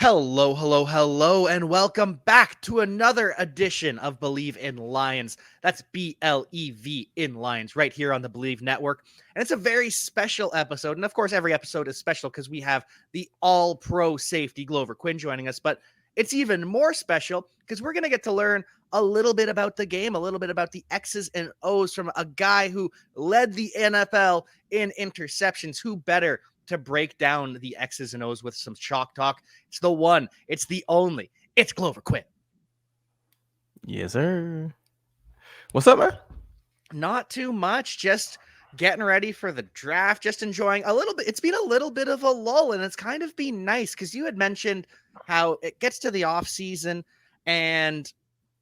Hello, hello, hello, and welcome back to another edition of Believe in Lions. That's BLEV in Lions, right here on the Believe Network. And it's a very special episode. And of course, every episode is special because we have the all pro safety Glover Quin joining us. But it's even more special because we're going to get to learn a little bit about the game, a little bit about the X's and O's from a guy who led the NFL in interceptions. Who better to break down the X's and O's with some chalk talk? It's the one, it's the only, it's Glover Quin. Yes, sir. What's up, man? Not too much, just getting ready for the draft, just enjoying a little bit. It's been a little bit of a lull, and it's kind of been nice because you had mentioned how it gets to the off season and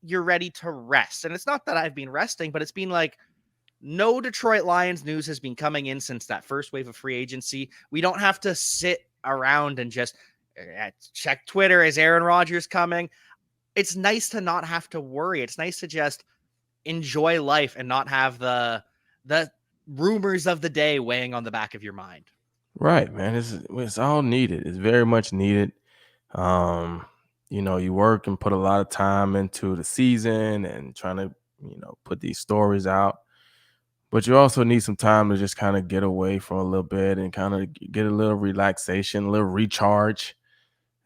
you're ready to rest. And it's not that I've been resting, but it's been like no Detroit Lions news has been coming in since that first wave of free agency. We don't have to sit around and just check Twitter. Is Aaron Rodgers coming? It's nice to not have to worry. It's nice to just enjoy life and not have the rumors of the day weighing on the back of your mind. Right, man. It's all needed. It's very much needed. Um, you work and put a lot of time into the season and trying to, put these stories out. But you also need some time to just kind of get away from a little bit and kind of get a little relaxation, a little recharge.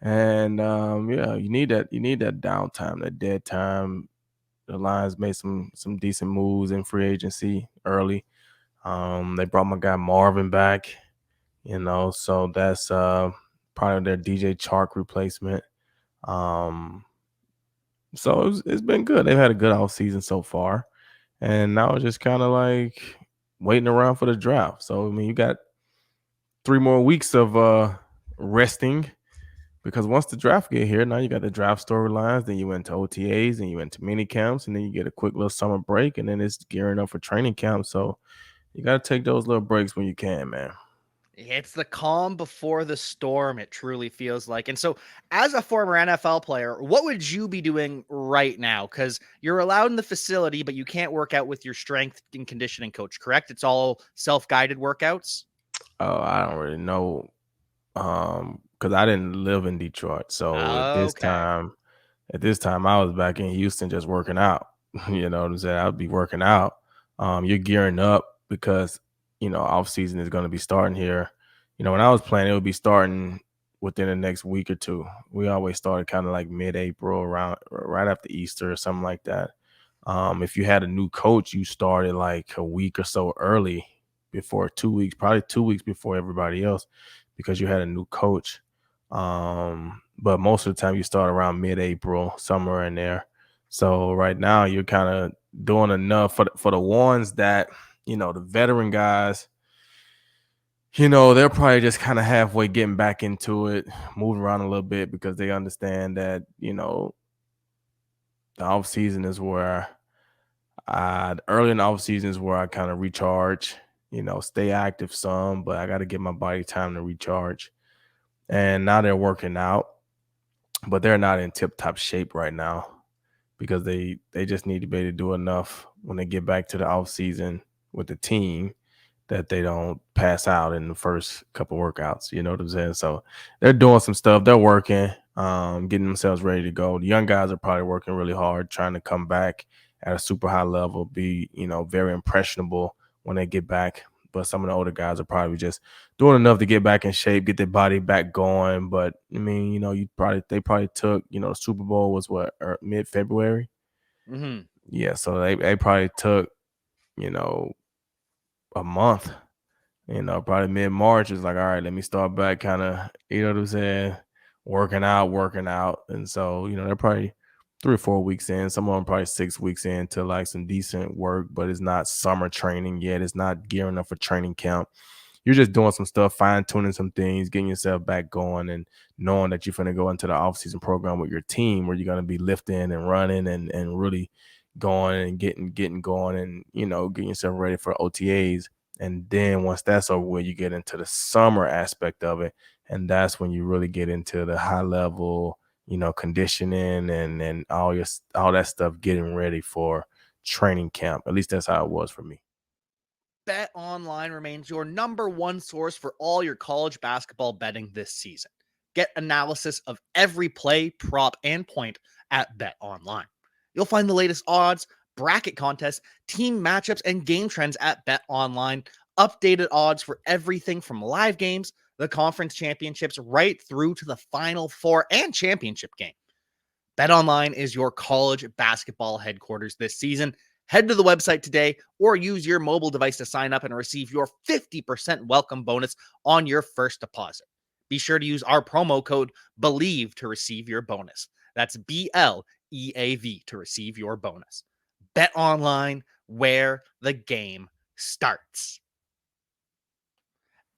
And yeah, you need that downtime, that dead time. The Lions made some decent moves in free agency early. They brought my guy Marvin back. So that's probably their DJ Chark replacement. Um, so it's been good. They've had a good off season so far, and now it's just kind of like waiting around for the draft. So I mean, you got 3 more weeks of resting because once the draft get here, now you got the draft storylines. Then you went to OTAs, and you went to mini camps, and then you get a quick little summer break, and then it's gearing up for training camp. So you got to take those little breaks when you can, man. It's the calm before the storm, it truly feels like. And so, as a former NFL player, what would you be doing right now? Because you're allowed in the facility, but you can't work out with your strength and conditioning coach, correct? It's all self guided workouts. Oh, I don't really know, because I didn't live in Detroit. So Okay. at this time, I was back in Houston just working out. You know what I'm saying? I'd be working out. You're gearing up because off season is going to be starting here. When I was playing, it would be starting within the next week or two. We always started kind of like mid-April, around right after Easter or something like that. If you had a new coach, you started like a week or so early, before 2 weeks, probably 2 weeks before everybody else, because you had a new coach. But most of the time you start around mid-April, somewhere in there. So right now you're kind of doing enough for the ones that, the veteran guys, they're probably just kind of halfway getting back into it, moving around a little bit because they understand that, the off season is where early in the off season is where I kind of recharge, stay active some, but I got to give my body time to recharge. And now they're working out, but they're not in tip top shape right now because they just need to be able to do enough when they get back to the off season with the team that they don't pass out in the first couple workouts. You know what I'm saying? So they're doing some stuff. They're working, getting themselves ready to go. The young guys are probably working really hard, trying to come back at a super high level, be, very impressionable when they get back. But some of the older guys are probably just doing enough to get back in shape, get their body back going. But I mean, they probably took, the Super Bowl was what, mid February. Mm-hmm. Yeah, so they probably took, you know, a month. Probably mid March is like, all right, let me start back, kind of, you know what I'm saying, working out, and so they're probably 3 or 4 weeks in. Some of them probably 6 weeks into like some decent work, but it's not summer training yet. It's not gearing up for training camp. You're just doing some stuff, fine tuning some things, getting yourself back going, and knowing that you're going to go into the off season program with your team where you're going to be lifting and running and really going and getting going, and getting yourself ready for OTAs. And then once that's over with, you get into the summer aspect of it. And that's when you really get into the high level, conditioning and all that stuff, getting ready for training camp. At least that's how it was for me. Bet Online remains your number one source for all your college basketball betting this season. Get analysis of every play, prop, and point at Bet Online. You'll find the latest odds, bracket contests, team matchups, and game trends at Bet Online. Updated odds for everything from live games, the conference championships, right through to the Final Four and championship game. BetOnline is your college basketball headquarters this season. Head to the website today or use your mobile device to sign up and receive your 50% welcome bonus on your first deposit. Be sure to use our promo code BELIEVE to receive your bonus. That's BLEAV to receive your bonus. BetOnline, where the game starts.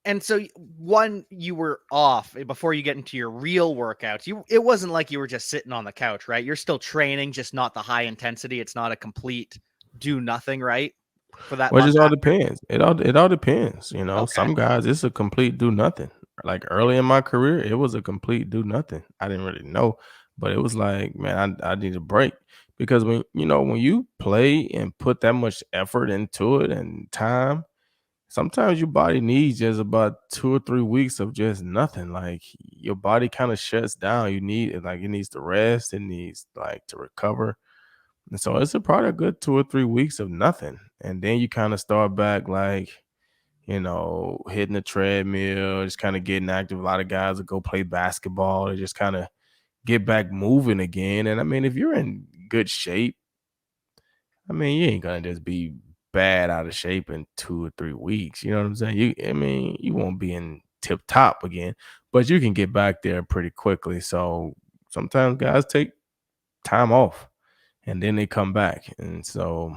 And so one, you were off before you get into your real workouts. It wasn't like you were just sitting on the couch, right? You're still training, just not the high intensity. It's not a complete do nothing, right? For that Well, it month just all after. depends. It all depends, you know. Okay. Some guys, it's a complete do nothing. Like early in my career, it was a complete do nothing. I didn't really know, but it was like, man, I need a break because when you play and put that much effort into it and time, sometimes your body needs just about 2 or 3 weeks of just nothing. Like your body kind of shuts down. It needs to rest. It needs like to recover. And so it's probably a good 2 or 3 weeks of nothing. And then you kind of start back like, hitting the treadmill, just kind of getting active. A lot of guys will go play basketball to just kind of get back moving again. And I mean, if you're in good shape, I mean, you ain't gonna just be bad out of shape in 2 or 3 weeks. You know what I'm saying? You won't be in tip top again, but you can get back there pretty quickly. So sometimes guys take time off and then they come back. And so,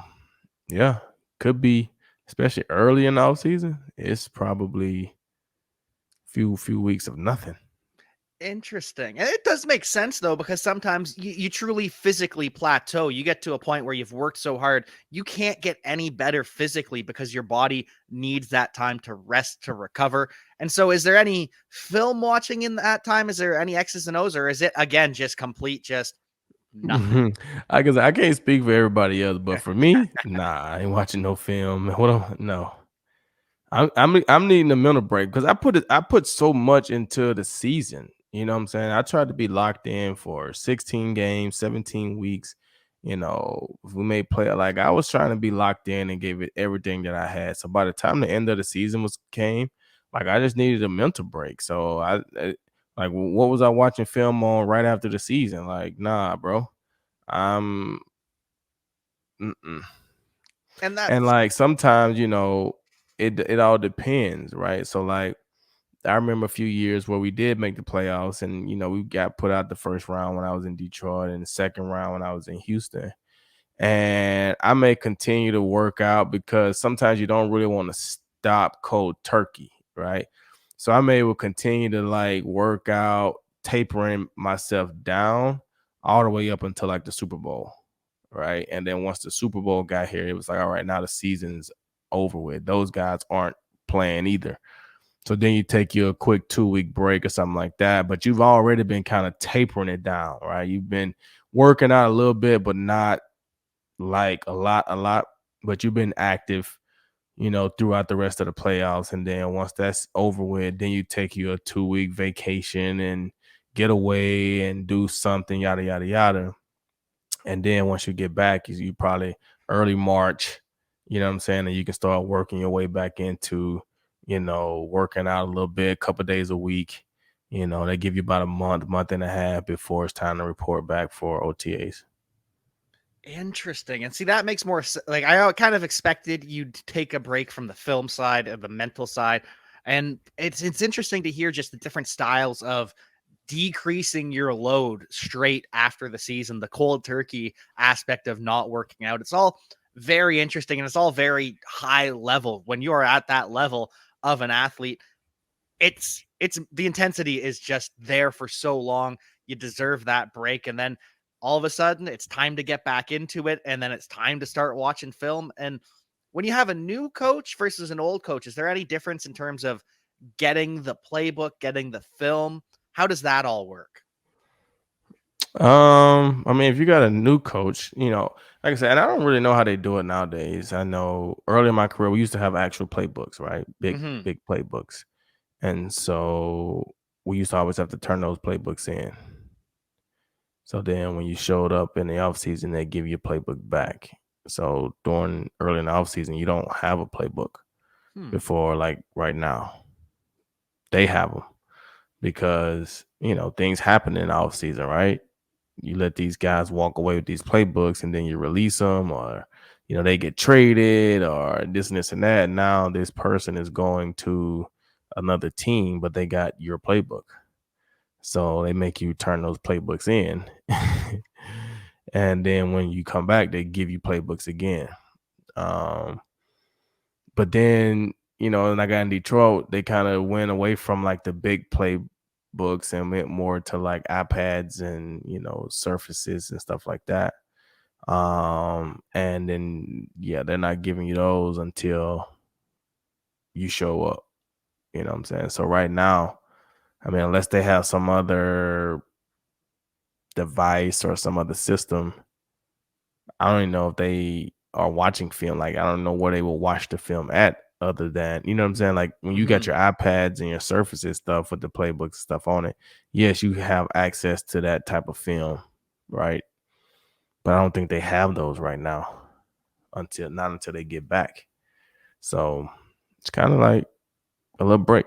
yeah, could be, especially early in the off season, it's probably few weeks of nothing. Interesting. And it does make sense though, because sometimes you truly physically plateau. You get to a point where you've worked so hard, you can't get any better physically because your body needs that time to rest, to recover. And so, is there any film watching in that time? Is there any X's and O's, or is it again just complete, just nothing? I can't speak for everybody else, but for me, nah, I ain't watching no film. No. I'm needing a mental break because I put so much into the season. You know what I'm saying? I tried to be locked in for 16 games, 17 weeks. If we made play like I was trying to be locked in and gave it everything that I had. So by the time the end of the season was came, like I just needed a mental break. So like what was I watching film on right after the season? Like, nah, bro. I'm mm-mm. And And that's like sometimes, it all depends, right? So like I remember a few years where we did make the playoffs and we got put out the first round when I was in Detroit and the second round when I was in Houston. And I may continue to work out because sometimes you don't really want to stop cold turkey, right? So I may will continue to like work out, tapering myself down all the way up until like the Super Bowl, right? And then once the Super Bowl got here, it was like, all right, now the season's over with. Those guys aren't playing either. So then you take your quick 2 week break or something like that, but you've already been kind of tapering it down, right? You've been working out a little bit, but not like a lot, but you've been active, throughout the rest of the playoffs. And then once that's over with, then you take you a 2 week vacation and get away and do something, yada, yada, yada. And then once you get back, you probably early March, you know what I'm saying? And you can start working your way back into, working out a little bit, a couple days a week. They give you about a month and a half before it's time to report back for OTAs. interesting. And see, that makes more like I kind of expected you'd take a break from the film side of the mental side. And it's interesting to hear just the different styles of decreasing your load straight after the season, the cold turkey aspect of not working out. It's all very interesting and it's all very high level. When you are at that level of an athlete, it's the intensity is just there for so long. You deserve that break. And then all of a sudden it's time to get back into it. And then it's time to start watching film. And when you have a new coach versus an old coach, is there any difference in terms of getting the playbook, getting the film? How does that all work? I mean, if you got a new coach, like I said, and I don't really know how they do it nowadays. I know early in my career, we used to have actual playbooks, right? Big, Mhm. big playbooks. And so we used to always have to turn those playbooks in. So then when you showed up in the offseason, they give you a playbook back. So during early in the offseason, you don't have a playbook Hmm. before, like right now. They have them because, things happen in the offseason, right? You let these guys walk away with these playbooks and then you release them, or, they get traded or this and that. Now this person is going to another team, but they got your playbook. So they make you turn those playbooks in. And then when you come back, they give you playbooks again. But then, and I got in Detroit, they kind of went away from like the big playbooks and went more to like iPads and, surfaces and stuff like that. And then, yeah, they're not giving you those until you show up. You know what I'm saying? So right now, I mean, unless they have some other device or some other system, I don't even know if they are watching film. Like, I don't know where they will watch the film at other than, you know what I'm saying? Like, when you got Mhm. your iPads and your Surfaces stuff with the playbooks and stuff on it, yes, you have access to that type of film, right? But I don't think they have those right now not until they get back. So it's kind of like a little break.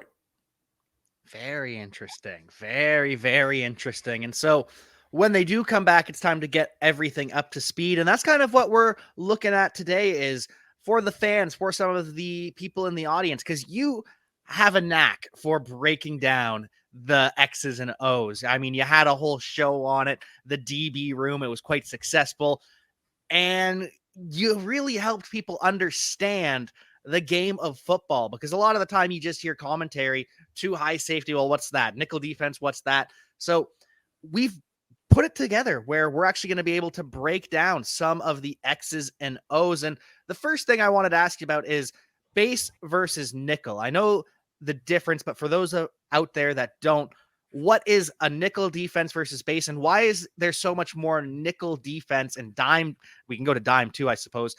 Very interesting. Very, very interesting. And so when they do come back, it's time to get everything up to speed. And that's kind of what we're looking at today is for the fans, for some of the people in the audience, because you have a knack for breaking down the X's and O's. I mean, you had a whole show on it, the DB room. It was quite successful. And you really helped people understand the game of football because a lot of the time you just hear commentary, too high safety. Well, what's that? Nickel defense, what's that? So we've put it together where we're actually going to be able to break down some of the X's and O's. And the first thing I wanted to ask you about is base versus nickel. I know the difference, but for those out there that don't, what is a nickel defense versus base, and why is there so much more nickel defense and dime? We can go to dime too, I suppose,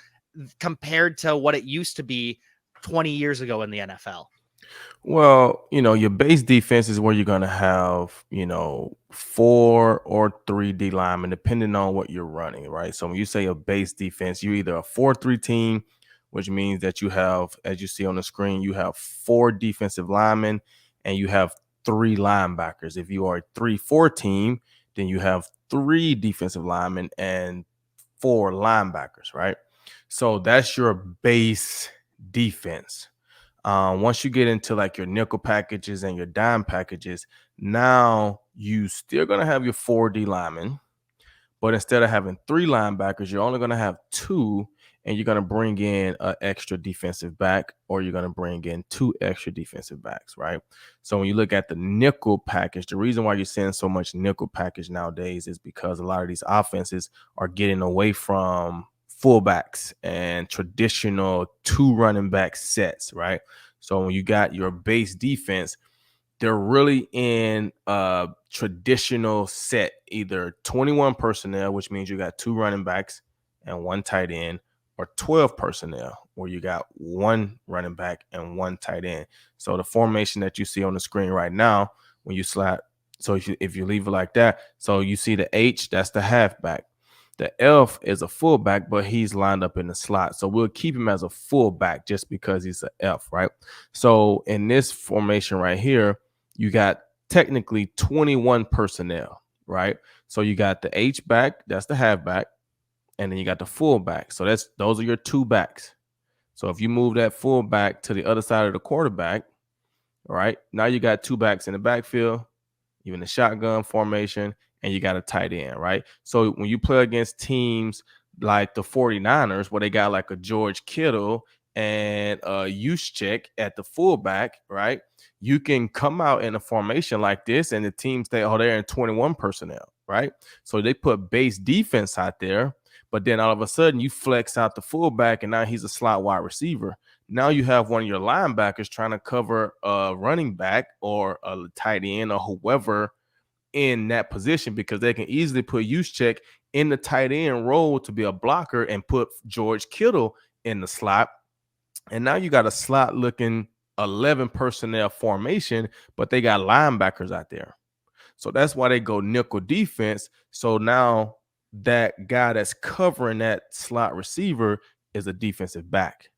compared to what it used to be 20 years ago in the NFL. Well, your base defense is where you're going to have, 4 or 3 D linemen, depending on what you're running, right? So when you say a base defense, you're either a 4-3 team, which means that you have, as you see on the screen, you have 4 defensive linemen and you have 3 linebackers. If you are a 3-4 team, then you have 3 defensive linemen and 4 linebackers, right? So that's your base defense. Once you get into like your nickel packages and your dime packages, now you still gonna have your 4D linemen, but instead of having 3 linebackers, you're only gonna have 2, and you're gonna bring in an extra defensive back, or you're gonna bring in 2 extra defensive backs, right? So when you look at the nickel package, the reason why you're seeing so much nickel package nowadays is because a lot of these offenses are getting away from fullbacks and traditional 2 running back sets, right? So when you got your base defense, they're really in a traditional set, either 21 personnel, which means you got 2 running backs and 1 tight end, or 12 personnel, where you got 1 running back and 1 tight end. So the formation that you see on the screen right now, when you slide, so if you leave it like that, so you see the H, that's the halfback. The F is a fullback, but he's lined up in the slot. So we'll keep him as a fullback just because he's an F, right? So in this formation right here, you got technically 21 personnel, right? So you got the H back, that's the halfback, and then you got the fullback. So those are your 2 backs. So if you move that fullback to the other side of the quarterback, all right, now you got 2 backs in the backfield, even the shotgun formation, and you got a tight end, right? So when you play against teams like the 49ers, where they got like a George Kittle and a Juszczyk at the fullback, right? You can come out in a formation like this, and the team stay, they're in 21 personnel, right? So they put base defense out there, but then all of a sudden you flex out the fullback, and now he's a slot wide receiver. Now you have one of your linebackers trying to cover a running back or a tight end or whoever in that position, because they can easily put Juszczyk in the tight end role to be a blocker and put George Kittle in the slot. And now you got a slot looking 11 personnel formation, but they got linebackers out there. So that's why they go nickel defense. So now that guy that's covering that slot receiver is a defensive back.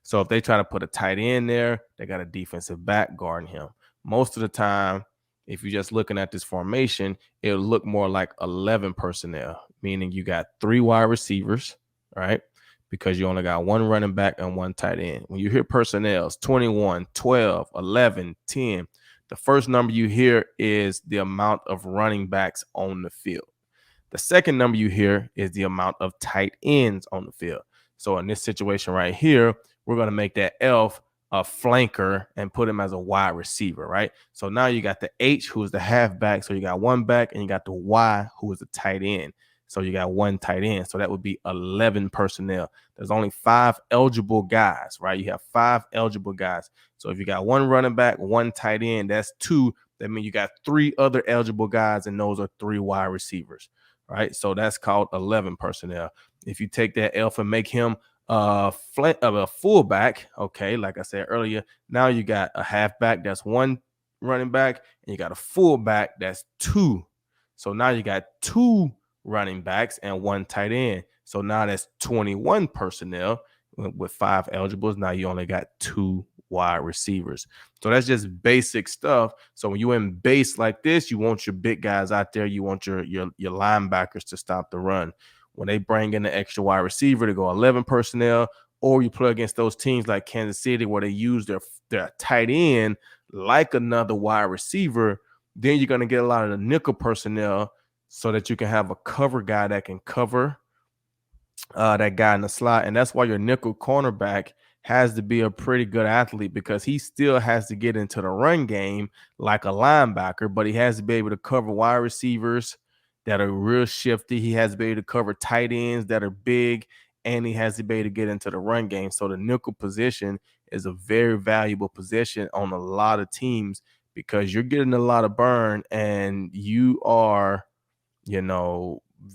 So if they try to put a tight end there, they got a defensive back guarding him. Most of the time, if you're just looking at this formation, it'll look more like 11 personnel, meaning you got 3 wide receivers, right? Because you only got 1 running back and 1 tight end. When you hear personnels, 21, 12, 11, 10, the first number you hear is the amount of running backs on the field. The second number you hear is the amount of tight ends on the field. So in this situation right here, we're going to make that elf a flanker and put him as a wide receiver, right? So now you got the H, who is the halfback. So you got 1 back, and you got the Y, who is the tight end. So you got 1 tight end. So that would be 11 personnel. There's only 5 eligible guys, right? You have 5 eligible guys. So if you got 1 running back, 1 tight end, that's 2. That means you got 3 other eligible guys, and those are 3 wide receivers, right? So that's called 11 personnel. If you take that elf and make him a fullback, okay, like I said earlier, now you got a halfback, that's 1 running back, and you got a fullback, that's 2. So now you got 2 running backs and 1 tight end. So now that's 21 personnel with 5 eligibles. Now you only got 2 wide receivers. So that's just basic stuff. So when you're in base like this, you want your big guys out there. You want your linebackers to stop the run. When they bring in the extra wide receiver to go 11 personnel, or you play against those teams like Kansas City where they use their tight end like another wide receiver, then you're going to get a lot of the nickel personnel so that you can have a cover guy that can cover that guy in the slot. And that's why your nickel cornerback has to be a pretty good athlete, because he still has to get into the run game like a linebacker, but he has to be able to cover wide receivers that are real shifty. He has to be able to cover tight ends that are big, and he has to be able to get into the run game. So the nickel position is a very valuable position on a lot of teams, because you're getting a lot of burn, and you are,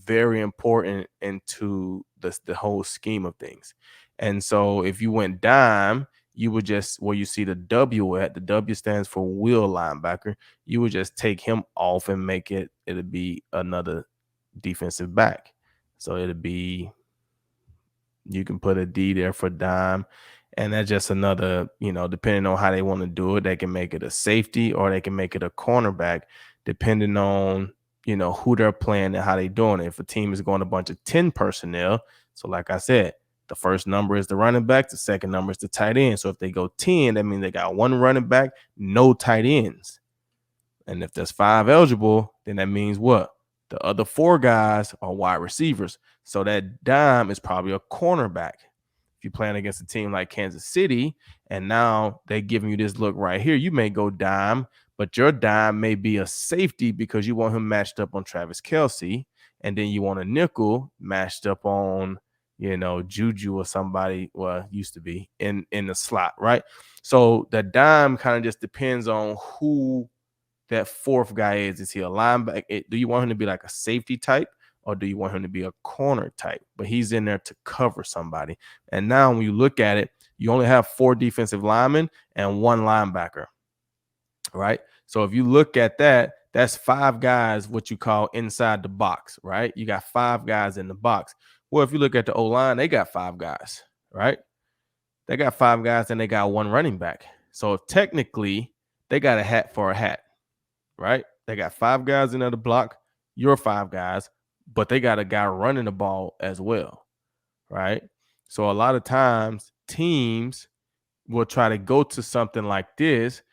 very important into the whole scheme of things. And so if you went dime, you would just, where you see the W at, the W stands for will linebacker, you would just take him off and make it'll be another defensive back. So you can put a D there for dime. And that's just another, depending on how they want to do it, they can make it a safety or they can make it a cornerback, depending on, who they're playing and how they're doing it. If a team is going a bunch of 10 personnel, so like I said, the first number is the running back, the second number is the tight end. So if they go 10, that means they got 1 running back, no tight ends. And if there's 5 eligible, then that means what? The other 4 guys are wide receivers. So that dime is probably a cornerback. If you're playing against a team like Kansas City, and now they're giving you this look right here, you may go dime, but your dime may be a safety because you want him matched up on Travis Kelce, and then you want a nickel matched up on, Juju or somebody, well, used to be in the slot, right? So the dime kind of just depends on who that 4th guy is. Is he a linebacker? Do you want him to be like a safety type, or do you want him to be a corner type? But he's in there to cover somebody. And now when you look at it, you only have 4 defensive linemen and 1 linebacker, right? So if you look at that, that's 5 guys, what you call inside the box, right? You got 5 guys in the box. Well, if you look at the O-line, they got 5 guys, right? They got 5 guys and they got 1 running back. So technically, they got a hat for a hat, right? They got 5 guys in the block, your 5 guys, but they got a guy running the ball as well, right? So a lot of times teams will try to go to something like this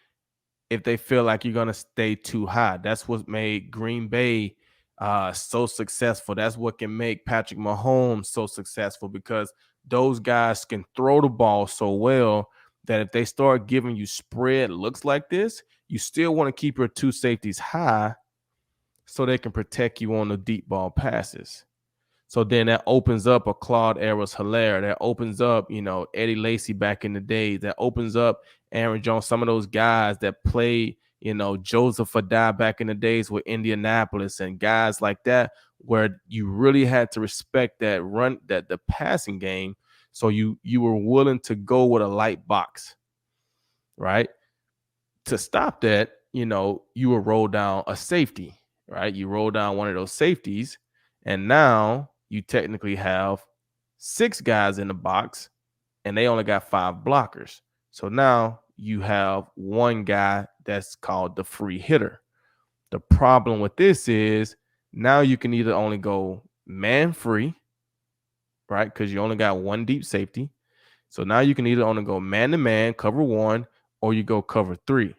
if they feel like you're going to stay too high. That's what made Green Bay so successful. That's what can make Patrick Mahomes so successful, because those guys can throw the ball so well that if they start giving you spread looks like this, you still want to keep your 2 safeties high so they can protect you on the deep ball passes. So then that opens up a Claude Edwards-Helaire. That opens up, Eddie Lacy back in the day. That opens up Aaron Jones, some of those guys that played, Joseph Adai back in the days with Indianapolis and guys like that, where you really had to respect that run, the passing game. So you were willing to go with a light box. right? To stop that, you will roll down a safety, right? You roll down one of those safeties, and now you technically have 6 guys in the box, and they only got 5 blockers. So now you have one guy that's called the free hitter. The problem with this is now you can either only go man free, right? Because you only got one deep safety. So now you can either only go man to man, cover one, or you go cover three.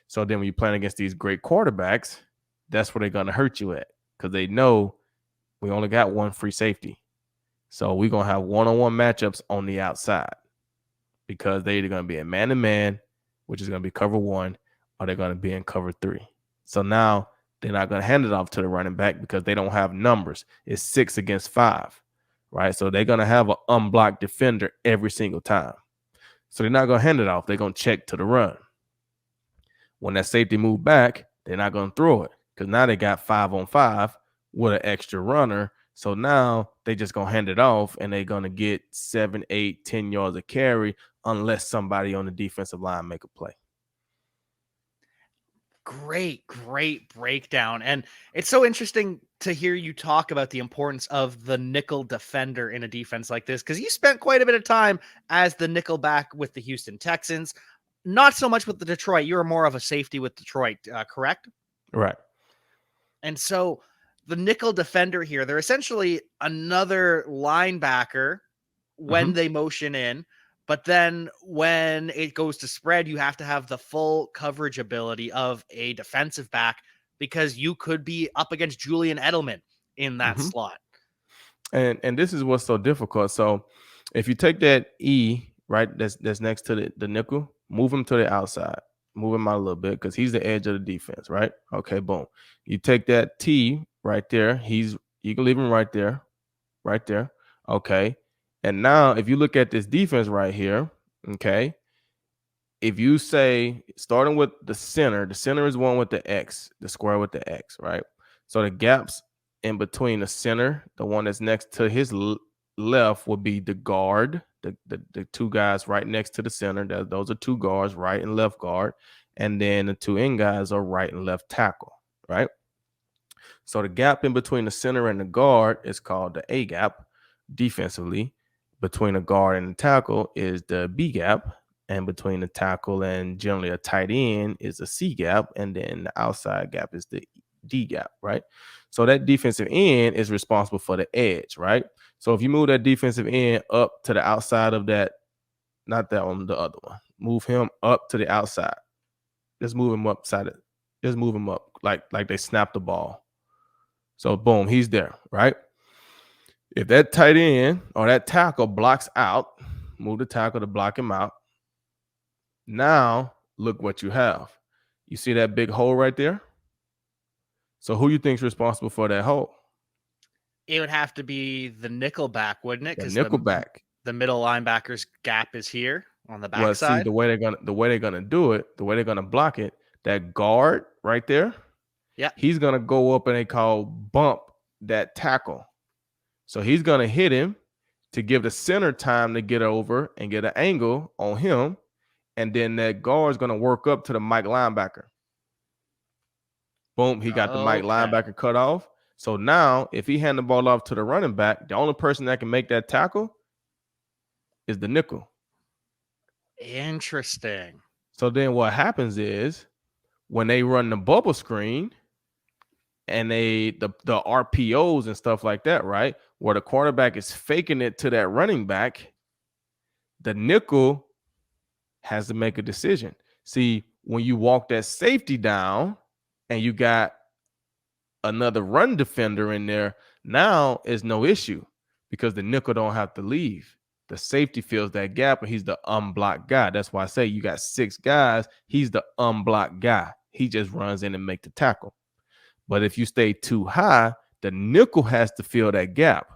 So then when you're playing against these great quarterbacks, that's where they're going to hurt you at, because they know we only got one free safety. So we're going to have one-on-one matchups on the outside, because they're either going to be in man to man, which is going to be cover one, or they're going to be in cover three. So now they're not going to hand it off to the running back because they don't have numbers. It's 6 against 5, right? So they're going to have an unblocked defender every single time. So they're not going to hand it off. They're going to check to the run. When that safety move back, they're not going to throw it, because now they got 5-on-5 with an extra runner. So now they just going to hand it off, and they're going to get 7, 8, 10 yards of carry unless somebody on the defensive line make a play. Great breakdown. And it's so interesting to hear you talk about the importance of the nickel defender in a defense like this, because you spent quite a bit of time as the nickel back with the Houston Texans, not so much with the Detroit. You were more of a safety with Detroit, correct? Right. And so the nickel defender here, they're essentially another linebacker when they motion in. But then when it goes to spread, you have to have the full coverage ability of a defensive back, because you could be up against Julian Edelman in that slot. And this is what's so difficult. So if you take that E, right, that's next to the nickel, move him to the outside. Move him out a little bit, because he's the edge of the defense, right? Okay, boom. You take that T right there. You can leave him right there. Right there. Okay. And now if you look at this defense right here, okay, if you say starting with the center is one with the X, the square with the X, right? So the gaps in between the center, the one that's next to his left, would be the guard, the 2 guys right next to the center. Those are 2 guards, right and left guard. And then the 2 end guys are right and left tackle, right? So the gap in between the center and the guard is called the A gap. Defensively, between a guard and the tackle is the B gap, and between the tackle and generally a tight end is a C gap, and then the outside gap is the D gap, right? So that defensive end is responsible for the edge, right? So if you move that defensive end up to the outside of that, not that one, the other one, move him up to the outside. Just move him up Just move him up like they snapped the ball. So boom, he's there, right? If that tight end or that tackle blocks out, move the tackle to block him out. Now, look what you have. You see that big hole right there? So who you think is responsible for that hole? It would have to be the nickel back, wouldn't it? The Because nickel back. the middle linebacker's gap is here on the Well, see, backside. the way they're gonna do it, the way they're gonna block it, that guard right there, Yeah, he's gonna go up and they call bump that tackle. So he's gonna hit him to give the center time to get over and get an angle on him. And then that guard is going to work up to the Mike linebacker. Boom, he got the Mike linebacker cut off. So now, if he hand the ball off to the running back, the only person that can make that tackle is the nickel. Interesting. So then what happens is when they run the bubble screen and the RPOs and stuff like that, right, where the quarterback is faking it to that running back, the nickel has to make a decision. See, when you walk that safety down and you got another run defender in there, now is no issue, because the nickel don't have to leave. The safety fills that gap, and he's the unblocked guy. That's why I say you got 6 guys. He's the unblocked guy. He just runs in and make the tackle. But if you stay too high, the nickel has to fill that gap.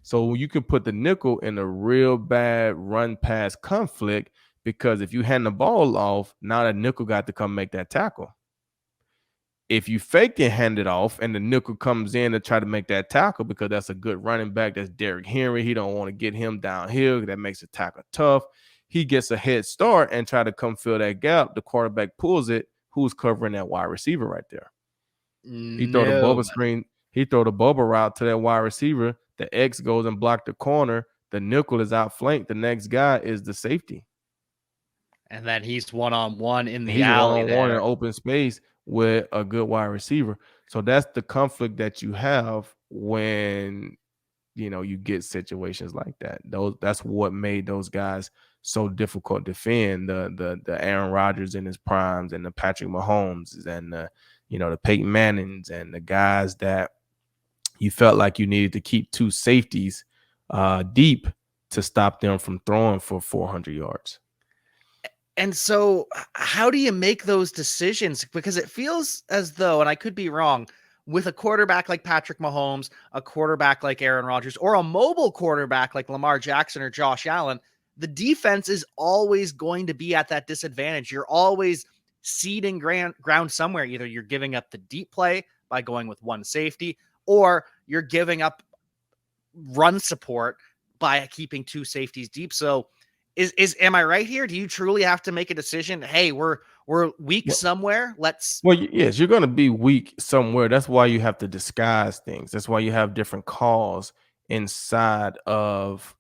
So you can put the nickel in a real bad run pass conflict, because if you hand the ball off, now that nickel got to come make that tackle. If you fake and hand it off and the nickel comes in to try to make that tackle, because that's a good running back, that's Derrick Henry, he don't want to get him downhill. That makes the tackle tough. he gets a head start and try to come fill that gap. The quarterback pulls it. Who's covering that wide receiver right there? He throw the bubble Nobody. screen. He throw the bubble route to that wide receiver. The X goes and block the corner. The nickel is outflanked. The next guy is the safety. And then he's one-on-one in the He's alley one-on-one in there. open space with a good wide receiver. So that's the conflict that you have when you get situations like that. That's what made those guys so difficult to defend. The Aaron Rodgers in his primes and the Patrick Mahomes and the Peyton Mannings and the guys that you felt like you needed to keep two safeties deep to stop them from throwing for 400 yards. And so how do you make those decisions? Because it feels as though, and I could be wrong, with a quarterback like Patrick Mahomes, a quarterback like Aaron Rodgers, or a mobile quarterback like Lamar Jackson or Josh Allen, the defense is always going to be at that disadvantage. You're always ceding ground somewhere. Either you're giving up the deep play by going with one safety, or you're giving up run support by keeping two safeties deep. So am I right here? Do you truly have to make a decision? Hey, we're weak Well, somewhere. Let's yes, you're going to be weak somewhere. That's why you have to disguise things. That's why you have different calls inside of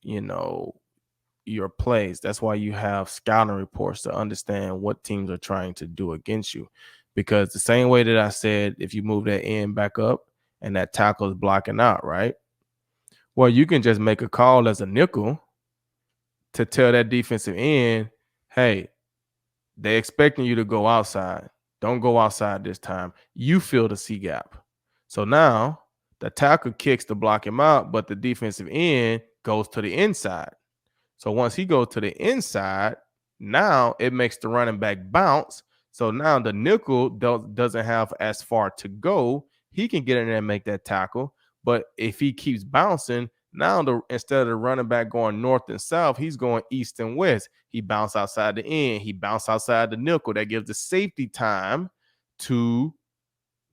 your plays. That's why you have scouting reports to understand what teams are trying to do against you. Because the same way that I said, if you move that end back up and that tackle is blocking out, right? Well, you can just make a call as a nickel to tell that defensive end, hey, they're expecting you to go outside. Don't go outside this time. You fill the C gap. So now the tackle kicks to block him out, but the defensive end goes to the inside. So once he goes to the inside, now it makes the running back bounce. So now the nickel doesn't have as far to go. He can get in there and make that tackle. But if he keeps bouncing, now instead of the running back going north and south, he's going east and west. He bounced outside the end. He bounced outside the nickel. That gives the safety time to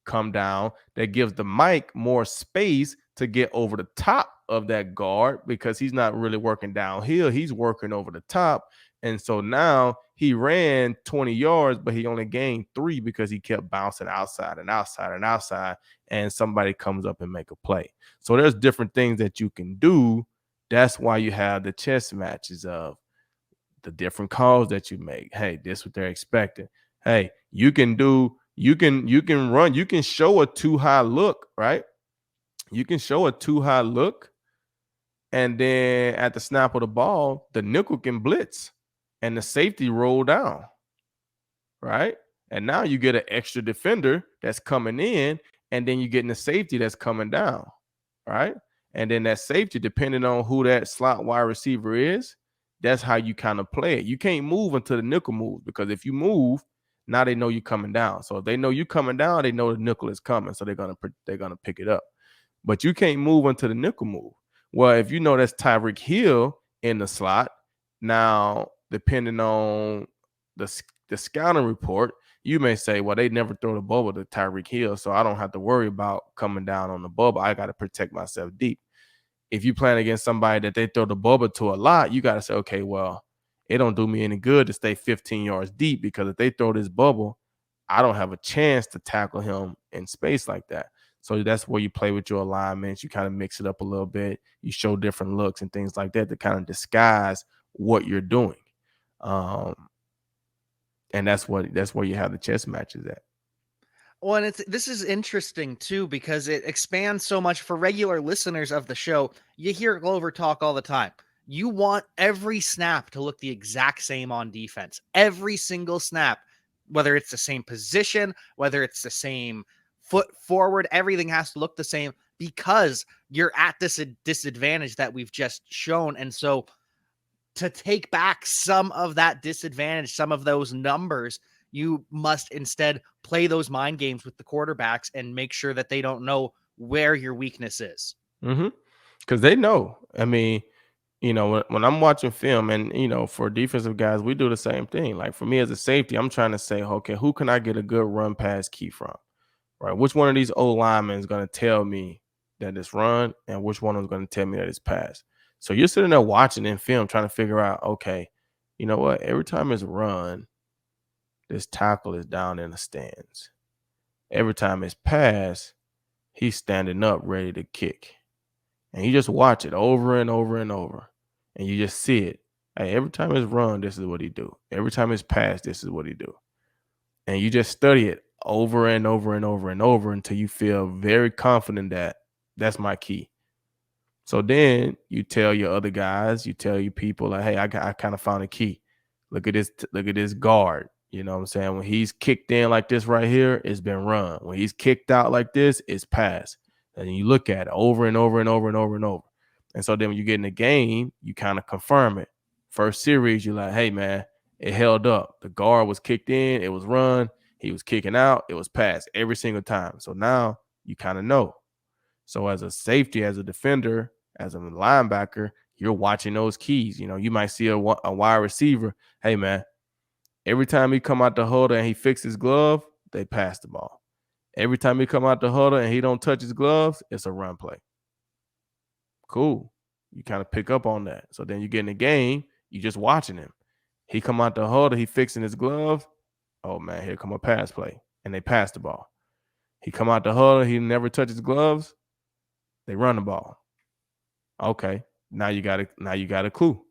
come down. That gives the Mike more space to get over the top of that guard because he's not really working downhill. He's working over the top. And so now he ran 20 yards, but he only gained 3 because he kept bouncing outside and outside and outside. And somebody comes up and make a play. So there's different things that you can do. That's why you have the chess matches of the different calls that you make. Hey, this is what they're expecting. Hey, you can run, you can show a too high look, right? You can show a too high look, and then at the snap of the ball, the nickel can blitz and the safety roll down, right? And now you get an extra defender that's coming in, and then you're getting a safety that's coming down, right? And then that safety, depending on who that slot wide receiver is, that's how you kind of play it. You can't move until the nickel moves, because if you move, now they know you're coming down. So if they know you're coming down, they know the nickel is coming, so they're gonna pick it up. But you can't move until the nickel move. Well, if you know that's Tyreek Hill in the slot, now depending on the scouting report, you may say, well, they never throw the bubble to Tyreek Hill, so I don't have to worry about coming down on the bubble. I got to protect myself deep. If you playing against somebody that they throw the bubble to a lot, you got to say, okay, well, it don't do me any good to stay 15 yards deep, because if they throw this bubble, I don't have a chance to tackle him in space like that. So that's where you play with your alignments. You kind of mix it up a little bit. You show different looks and things like that to kind of disguise what you're doing. And that's where you have the chess matches at. Well, and this is interesting too because it expands so much for regular listeners of the show. You hear Glover talk all the time. You want every snap to look the exact same on defense. Every single snap, whether it's the same position, whether it's the same foot forward, everything has to look the same because you're at this disadvantage that we've just shown. And so to take back some of that disadvantage, some of those numbers, you must instead play those mind games with the quarterbacks and make sure that they don't know where your weakness is. Because they know. I mean, when I'm watching film, and for defensive guys, we do the same thing. Like for me as a safety, I'm trying to say, okay, who can I get a good run pass key from? Right? Which one of these old linemen is going to tell me that it's run, and which one is going to tell me that it's pass? So you're sitting there watching in film, trying to figure out, okay, you know what? Every time it's run, this tackle is down in the stands. Every time it's pass, he's standing up ready to kick. And you just watch it over and over and over. And you just see it. Hey, every time it's run, this is what he do. Every time it's pass, this is what he do. And you just study it over and over and over and over until you feel very confident that that's my key. So then you tell your other guys, you tell your people like, hey, I kind of found a key. Look at this, look at this guard. You know what I'm saying? When he's kicked in like this right here, it's been run. When he's kicked out like this, it's pass. And you look at it over and over and over and over and over. And so then when you get in the game, you kind of confirm it. First series, you're like, hey man, it held up. The guard was kicked in, it was run, he was kicking out, it was pass every single time. So now you kind of know. So as a safety, as a defender, as a linebacker, you're watching those keys. You know, you might see a wide receiver. Hey, man, every time he come out the huddle and he fix his glove, they pass the ball. Every time he come out the huddle and he don't touch his gloves, it's a run play. Cool. You kind of pick up on that. So then you get in the game, you just watching him. He come out the huddle, he fixing his glove. Oh, man, here come a pass play. And they pass the ball. He come out the huddle, he never touches gloves. They run the ball. Okay, now you got a clue.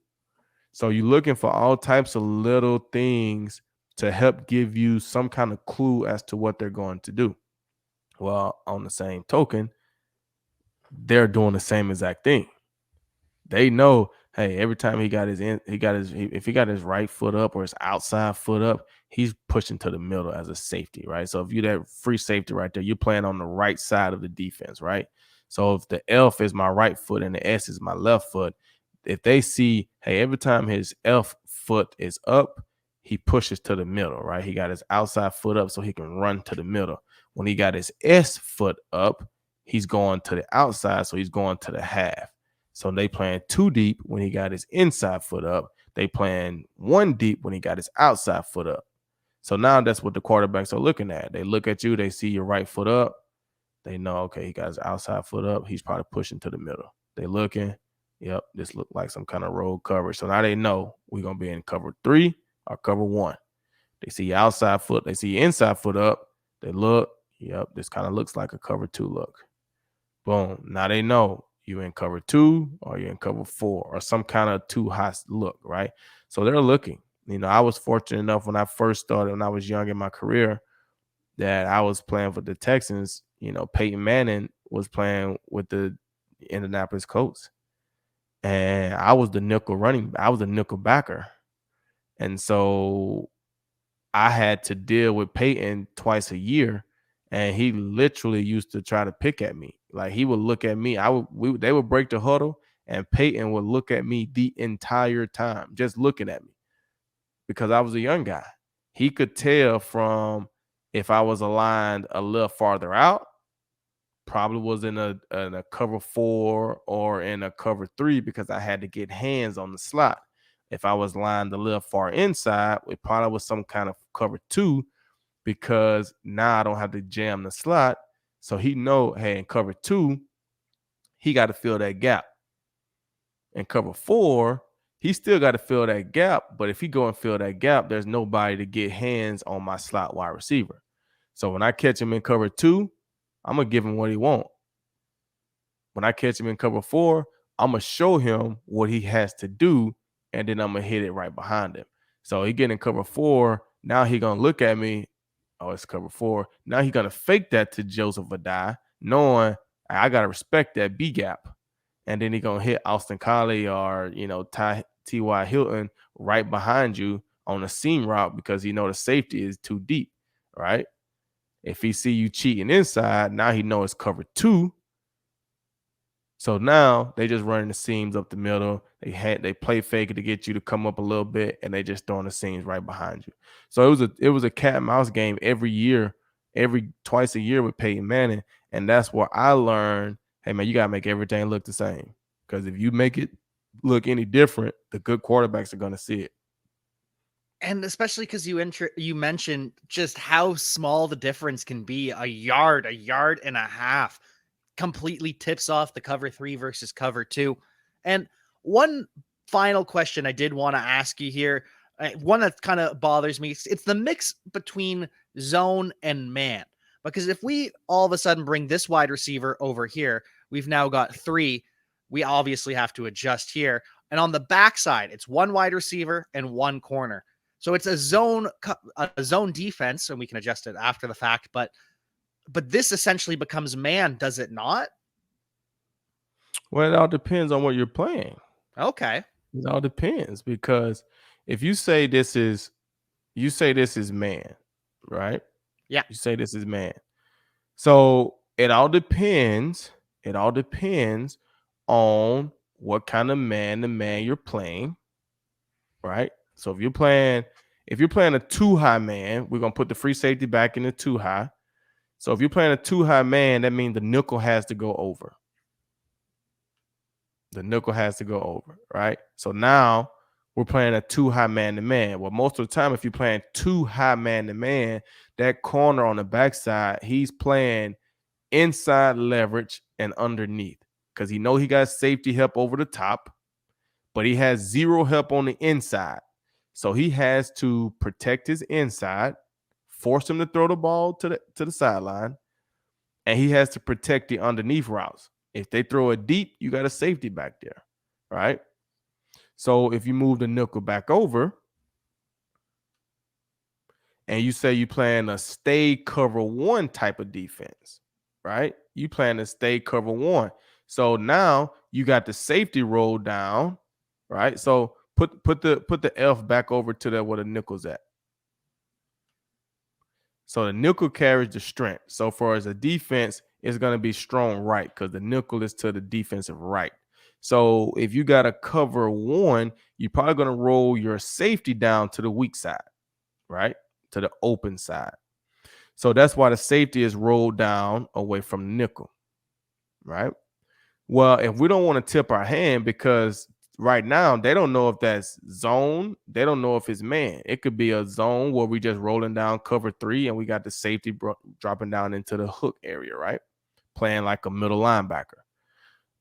So you're looking for all types of little things to help give you some kind of clue as to what they're going to do. Well, on the same token, they're doing the same exact thing. They know, hey, every time if he got his right foot up or his outside foot up, he's pushing to the middle as a safety, right? So if you're that free safety right there, you're playing on the right side of the defense, right? So if the F is my right foot and the S is my left foot, if they see, hey, every time his F foot is up, he pushes to the middle, right? He got his outside foot up so he can run to the middle. When he got his S foot up, he's going to the outside, so he's going to the half. So they playing 2 deep when he got his inside foot up. They playing 1 deep when he got his outside foot up. So now that's what the quarterbacks are looking at. They look at you, they see your right foot up. They know, okay, he got his outside foot up. He's probably pushing to the middle. They looking, yep, this look like some kind of road coverage. So now they know we're going to be in cover 3 or cover 1. They see your outside foot. They see your inside foot up. They look, yep, this kind of looks like a cover 2 look. Boom. Now they know you in cover 2 or you're in cover 4 or some kind of 2 high look, right? So they're looking. You know, I was fortunate enough when I first started, when I was young in my career, that I was playing for the Texans. You know, Peyton Manning was playing with the Indianapolis Colts. And I was the nickel backer. And so I had to deal with Peyton twice a year, and he literally used to try to pick at me. Like he would look at me. They would break the huddle, and Peyton would look at me the entire time, just looking at me, because I was a young guy. He could tell from if I was aligned a little farther out, probably was in a cover 4 or in a cover 3 because I had to get hands on the slot. If I was lined a little far inside, it probably was some kind of cover 2 because now I don't have to jam the slot. So he know, hey, in cover 2, he got to fill that gap. In cover 4, he still got to fill that gap. But if he go and fill that gap, there's nobody to get hands on my slot wide receiver. So when I catch him in cover 2, I'm going to give him what he want. When I catch him in cover 4, I'm going to show him what he has to do, and then I'm going to hit it right behind him. So he get in cover 4. Now he going to look at me. Oh, it's cover 4. Now he going to fake that to Joseph Adai, knowing I got to respect that B gap. And then he going to hit Austin Collie or, you know, T.Y. Hilton right behind you on a seam route because he know the safety is too deep, right? If he see you cheating inside, now he know it's cover 2. So now they just running the seams up the middle. They play fake it to get you to come up a little bit, and they just throwing the seams right behind you. So it was a cat and mouse game every year, twice a year with Peyton Manning, and that's where I learned, hey man, you gotta make everything look the same, because if you make it look any different, the good quarterbacks are gonna see it. And especially because you mentioned just how small the difference can be. A yard and a half completely tips off the cover 3 versus cover 2. And one final question I did want to ask you here. One that kind of bothers me, it's the mix between zone and man. Because if we all of a sudden bring this wide receiver over here, we've now got three. We obviously have to adjust here. And on the backside, it's one wide receiver and one corner. So it's a zone defense, and we can adjust it after the fact. But this essentially becomes man, does it not? Well, it all depends on what you're playing. Okay. It all depends because if you say this is man, right? Yeah. You say this is man. So it all depends. It all depends on what kind of man to man you're playing, right? So if you're playing a two high man, we're gonna put the free safety back in the two high. So if you're playing a two high man, that means the nickel has to go over. The nickel has to go over, right? So now we're playing a two high man to man. Well, most of the time, if you're playing two high man to man, that corner on the backside, he's playing inside leverage and underneath because he know he got safety help over the top, but he has zero help on the inside. So he has to protect his inside, force him to throw the ball to the sideline, and he has to protect the underneath routes. If they throw it deep, you got a safety back there, right? So if you move the nickel back over and you say you playing a stay cover one type of defense, right? You playing a stay cover one. So now you got the safety roll down, right? So put the F back over to where the nickel's at. So the nickel carries the strength. So for as a defense, it's going to be strong right because the nickel is to the defensive right. So if you got a cover one, you're probably going to roll your safety down to the weak side, right? To the open side. So that's why the safety is rolled down away from nickel, right? Well, if we don't want to tip our hand because right now they don't know if that's zone, they don't know if it's man. It could be a zone where we just rolling down cover three and we got the safety dropping down into the hook area, right? Playing like a middle linebacker.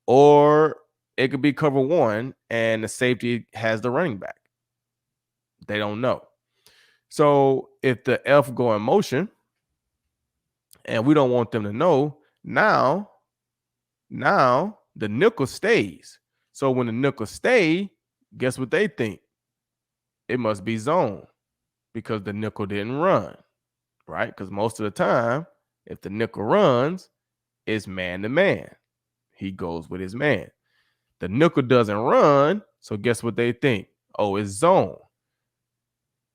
Or it could be cover one and the safety has the running back. They don't know. So if the F go in motion and we don't want them to know, now the nickel stays. So when the nickel stay, guess what they think? It must be zone because the nickel didn't run, right? Because most of the time, if the nickel runs, it's man to man. He goes with his man. The nickel doesn't run, so guess what they think? Oh, it's zone.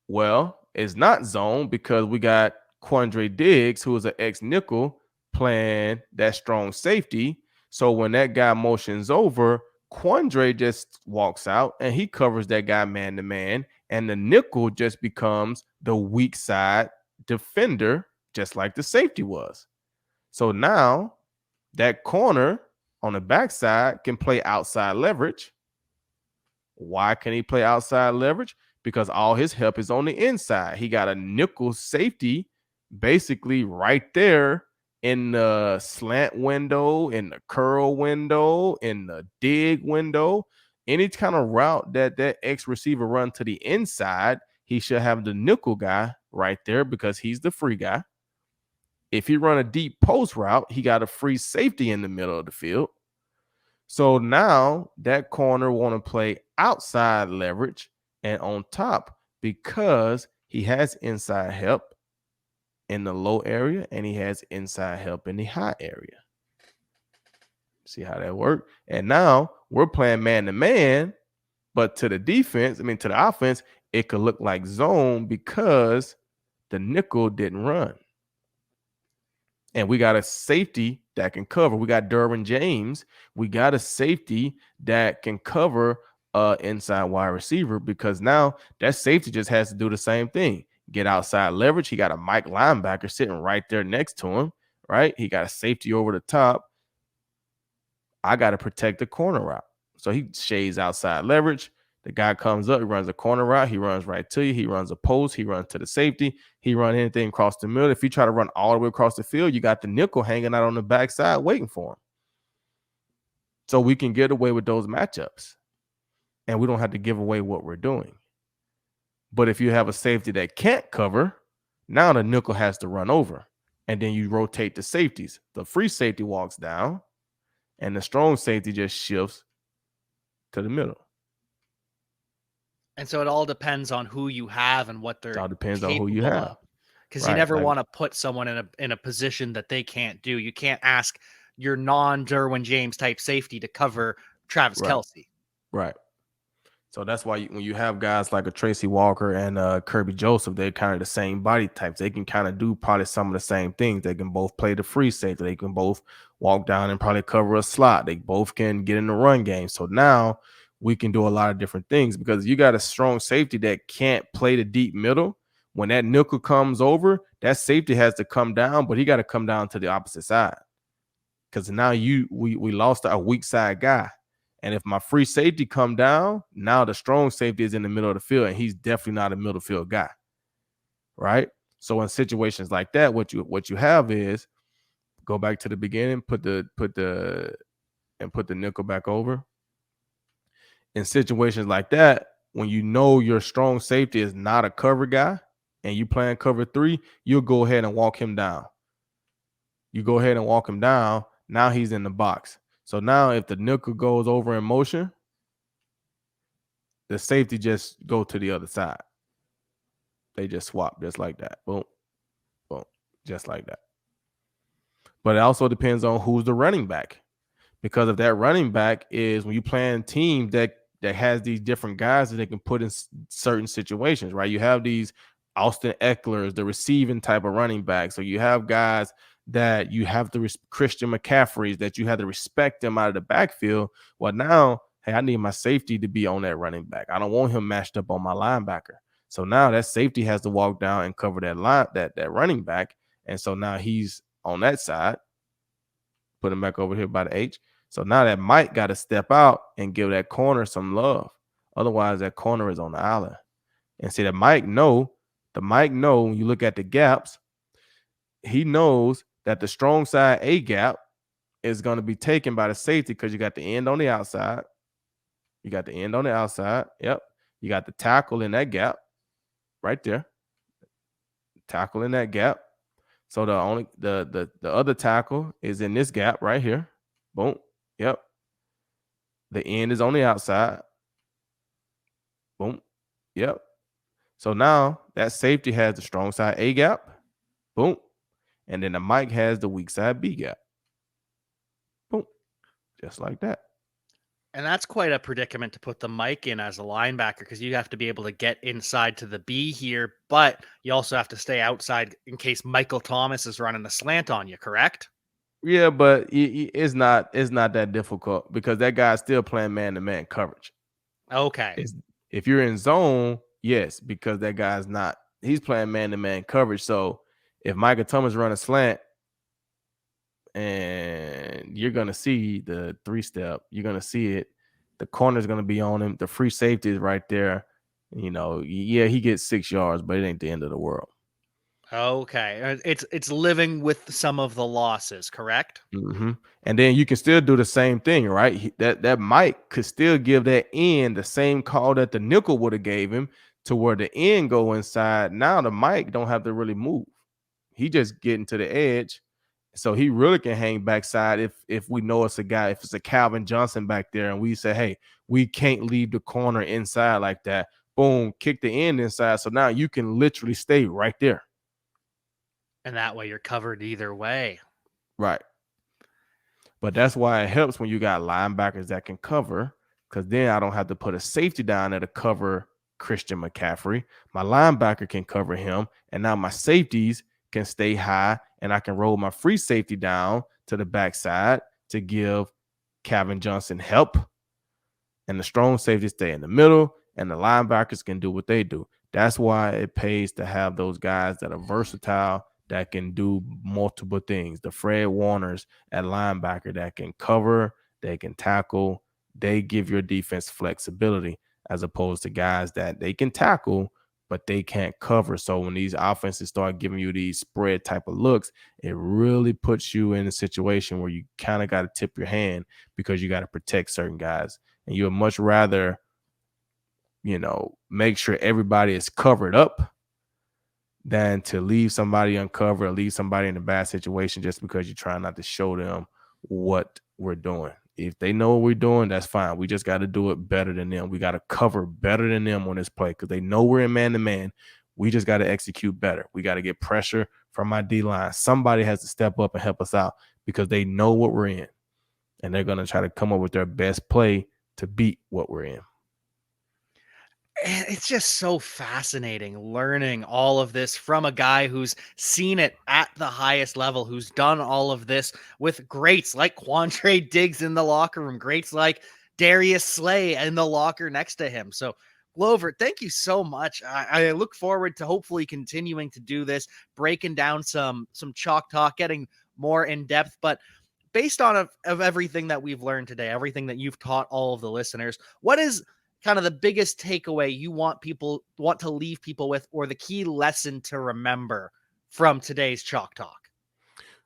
Well, it's not zone because we got Quandre Diggs, who is an ex-nickel, playing that strong safety. So when that guy motions over, Quandre just walks out and he covers that guy man to man, and the nickel just becomes the weak side defender, just like the safety was. So now that corner on the backside can play outside leverage. Why can he play outside leverage? Because all his help is on the inside. He got a nickel safety basically right there in the slant window, in the curl window, in the dig window. Any kind of route that X receiver run to the inside, he should have the nickel guy right there because he's the free guy. If he run a deep post route, he got a free safety in the middle of the field. So now that corner want to play outside leverage and on top because he has inside help in the low area and he has inside help in the high area. See how that worked? And now we're playing man to man, but to the defense, to the offense, it could look like zone because the nickel didn't run. And we got a safety that can cover. We got Derwin James. We got a safety that can cover inside wide receiver because now that safety just has to do the same thing. Get outside leverage. He got a Mike linebacker sitting right there next to him, right? He got a safety over the top. I got to protect the corner route. So he shades outside leverage. The guy comes up, he runs a corner route, he runs right to you, he runs a post, he runs to the safety, he run anything across the middle. If you try to run all the way across the field, you got the nickel hanging out on the backside waiting for him. So we can get away with those matchups, and we don't have to give away what we're doing. But if you have a safety that can't cover, now the nickel has to run over. And then you rotate the safeties. The free safety walks down, and the strong safety just shifts to the middle. And so it all depends on who you have and what It they're all depends on who you capable have. of. Because you Right. never want to put someone in a position that they can't do. You can't ask your non-Derwin James type safety to cover Travis right, Kelce. right. So that's why when you have guys like a Tracy Walker and Kirby Joseph, they're kind of the same body types. They can kind of do probably some of the same things. They can both play the free safety. They can both walk down and probably cover a slot. They both can get in the run game. So now we can do a lot of different things because you got a strong safety that can't play the deep middle. When that nickel comes over, that safety has to come down, but he got to come down to the opposite side because now we lost a weak side guy. And if my free safety come down, now the strong safety is in the middle of the field, and he's definitely not a middle field guy, right? So in situations like that, what you have is go back to the beginning, put the nickel back over. In situations like that, when you know your strong safety is not a cover guy, and you playing cover 3, you'll go ahead and walk him down. You go ahead and walk him down. Now he's in the box. So now if the nickel goes over in motion, the safety just go to the other side. They just swap just like that. Boom, boom, just like that. But it also depends on who's the running back. Because if that running back is when you playing teams that has these different guys that they can put in certain situations, right? You have these Austin Ecklers, the receiving type of running back. So you have guys that you have to Christian McCaffreys that you have to respect them out of the backfield. Well, now, hey, I need my safety to be on that running back. I don't want him matched up on my linebacker. So now that safety has to walk down and cover that line, that running back. And so now he's on that side. Put him back over here by the H. So now that Mike got to step out and give that corner some love. Otherwise, that corner is on the island. And see that Mike when you look at the gaps, he knows that the strong side A gap is going to be taken by the safety because you got the end on the outside. You got the end on the outside. Yep. You got the tackle in that gap right there. Tackle in that gap. So the other tackle is in this gap right here. Boom. Yep. The end is on the outside. Boom. Yep. So now that safety has the strong side A gap. Boom. And then the Mike has the weak side B gap. Boom. Just like that. And that's quite a predicament to put the Mike in as a linebacker because you have to be able to get inside to the B here, but you also have to stay outside in case Michael Thomas is running a slant on you, correct? Yeah, but it's not that difficult because that guy's still playing man-to-man coverage. Okay. It's, if you're in zone, yes, because that guy's not. He's playing man-to-man coverage. So if Michael Thomas run a slant, and you're gonna see the 3-step, you're gonna see it. The corner's gonna be on him. The free safety is right there. You know, yeah, he gets 6 yards, but it ain't the end of the world. Okay. It's living with some of the losses, correct? Mm-hmm. And then you can still do the same thing, right? That Mike could still give that end the same call that the nickel would have gave him to where the end go inside. Now the Mike don't have to really move. He just getting to the edge. So he really can hang backside if we know it's a guy, if it's a Calvin Johnson back there, and we say, hey, we can't leave the corner inside like that. Boom, kick the end inside. So now you can literally stay right there. And that way you're covered either way. Right. But that's why it helps when you got linebackers that can cover, because then I don't have to put a safety down there to cover Christian McCaffrey. My linebacker can cover him, and now my safeties can stay high, and I can roll my free safety down to the backside to give Calvin Johnson help, and the strong safety stay in the middle, and the linebackers can do what they do. That's why it pays to have those guys that are versatile, that can do multiple things. The Fred Warners at linebacker that can cover, they can tackle, they give your defense flexibility as opposed to guys that they can tackle, but they can't cover. So when these offenses start giving you these spread type of looks, it really puts you in a situation where you kind of got to tip your hand because you got to protect certain guys. And you'd much rather make sure everybody is covered up than to leave somebody uncovered or leave somebody in a bad situation just because you're trying not to show them what we're doing. If they know what we're doing, that's fine. We just got to do it better than them. We got to cover better than them on this play because they know we're in man-to-man. We just got to execute better. We got to get pressure from my D-line. Somebody has to step up and help us out because they know what we're in, and they're going to try to come up with their best play to beat what we're in. And it's just so fascinating learning all of this from a guy who's seen it at the highest level, who's done all of this with greats like Quandre Diggs in the locker room, greats like Darius Slay in the locker next to him. So, Glover, thank you so much. I look forward to hopefully continuing to do this, breaking down some chalk talk, getting more in depth. But based on of everything that we've learned today, everything that you've taught all of the listeners, what is kind of the biggest takeaway you want to leave people with, or the key lesson to remember from today's chalk talk?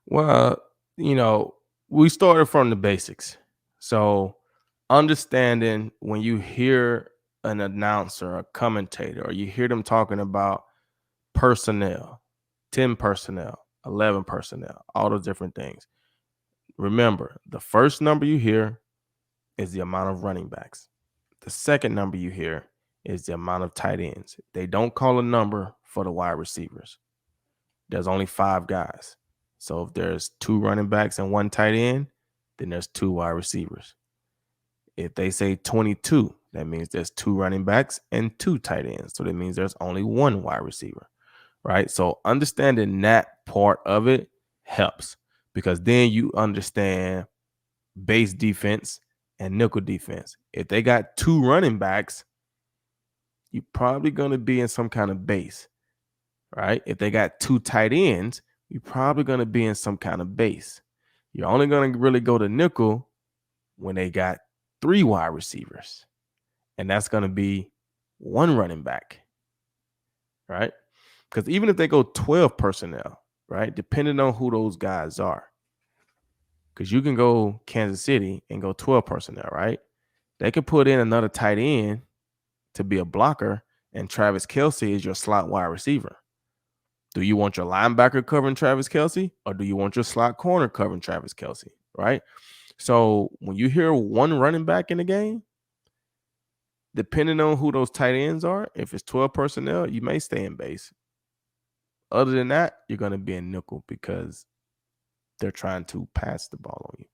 Well, we started from the basics. So understanding when you hear an announcer, a commentator, or you hear them talking about personnel, 10 personnel, 11 personnel, all those different things. Remember, the first number you hear is the amount of running backs. The second number you hear is the amount of tight ends. They don't call a number for the wide receivers. There's only 5 guys. So if there's 2 running backs and 1 tight end, then there's 2 wide receivers. If they say 22, that means there's 2 running backs and 2 tight ends. So that means there's only 1 wide receiver, right? So understanding that part of it helps because then you understand base defense and nickel defense. If they got 2 running backs, you're probably going to be in some kind of base, right? If they got 2 tight ends, you're probably going to be in some kind of base. You're only going to really go to nickel when they got 3 wide receivers, and that's going to be 1 running back, right? Because even if they go 12 personnel, right, depending on who those guys are, because you can go Kansas City and go 12 personnel, right? They can put in another tight end to be a blocker, and Travis Kelce is your slot wide receiver. Do you want your linebacker covering Travis Kelce, or do you want your slot corner covering Travis Kelce, right? So when you hear 1 running back in the game, depending on who those tight ends are, if it's 12 personnel, you may stay in base. Other than that, you're going to be in nickel because they're trying to pass the ball on you.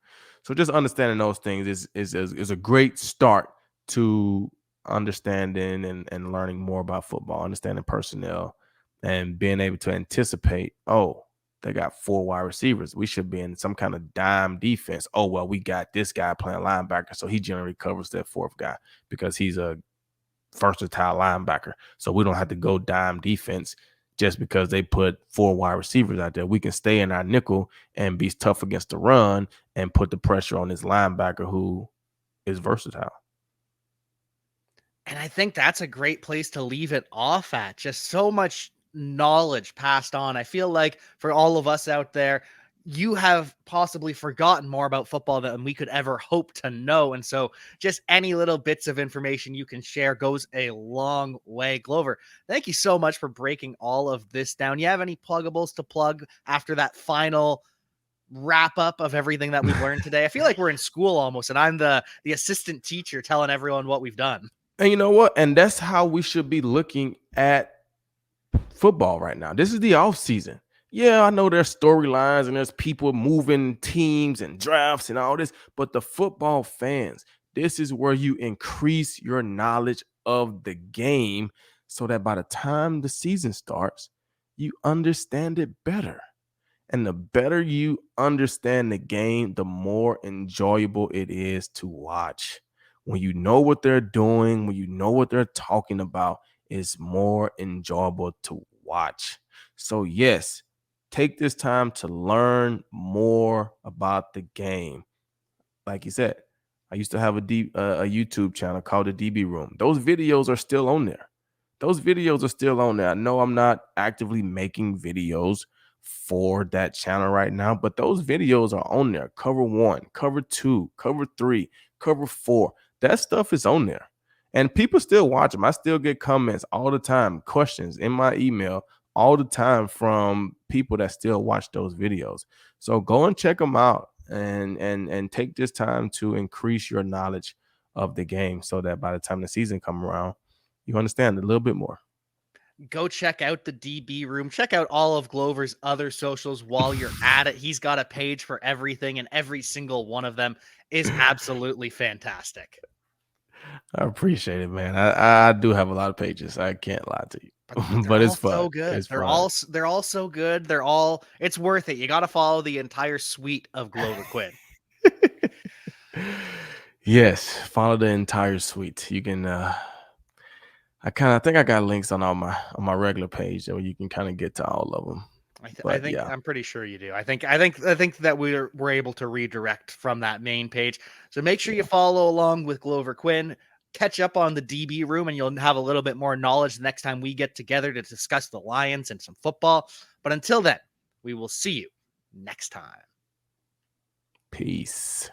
So just understanding those things is a great start to understanding and learning more about football, understanding personnel, and being able to anticipate, oh, they got 4 wide receivers. We should be in some kind of dime defense. Oh, well, we got this guy playing linebacker, so he generally covers that 4th guy because he's a versatile linebacker. So we don't have to go dime defense just because they put 4 wide receivers out there. We can stay in our nickel and be tough against the run and put the pressure on this linebacker who is versatile. And I think that's a great place to leave it off at. Just so much knowledge passed on. I feel like for all of us out there, you have possibly forgotten more about football than we could ever hope to know. And so just any little bits of information you can share goes a long way. Glover, thank you so much for breaking all of this down. You have any pluggables to plug after that final wrap up of everything that we've learned today? I feel like we're in school almost, and I'm the assistant teacher telling everyone what we've done. And you know what? And that's how we should be looking at football right now. This is the off season. Yeah, I know there's storylines and there's people moving teams and drafts and all this, but the football fans, this is where you increase your knowledge of the game so that by the time the season starts, you understand it better. And the better you understand the game, the more enjoyable it is to watch. When you know what they're doing, when you know what they're talking about, it's more enjoyable to watch. So, yes, take this time to learn more about the game. Like you said, I used to have a YouTube channel called the DB Room. Those videos are still on there. Those videos are still on there. I know I'm not actively making videos for that channel right now, but those videos are on there. Cover 1, cover 2, cover 3, cover 4. That stuff is on there. And people still watch them. I still get comments all the time, questions in my email all the time from people that still watch those videos. So go and check them out and take this time to increase your knowledge of the game so that by the time the season come around, you understand a little bit more. Go check out the DB room. Check out all of Glover's other socials while you're at it. He's got a page for everything, and every single one of them is absolutely fantastic. I appreciate it, man. I do have a lot of pages. I can't lie to But you, they're but it's all fun. so good. It's fun. They're all so good. It's worth it. You got to follow the entire suite of Glover Quin. Yes, follow the entire suite. You can I think I got links on all my regular page where you can kind of get to all of them. I But think yeah, I'm pretty sure you do. I think that we're able to redirect from that main page. So make sure you yeah. follow along with Glover Quin. Catch up on the DB room, and you'll have a little bit more knowledge the next time we get together to discuss the Lions and some football. But until then, we will see you next time. Peace.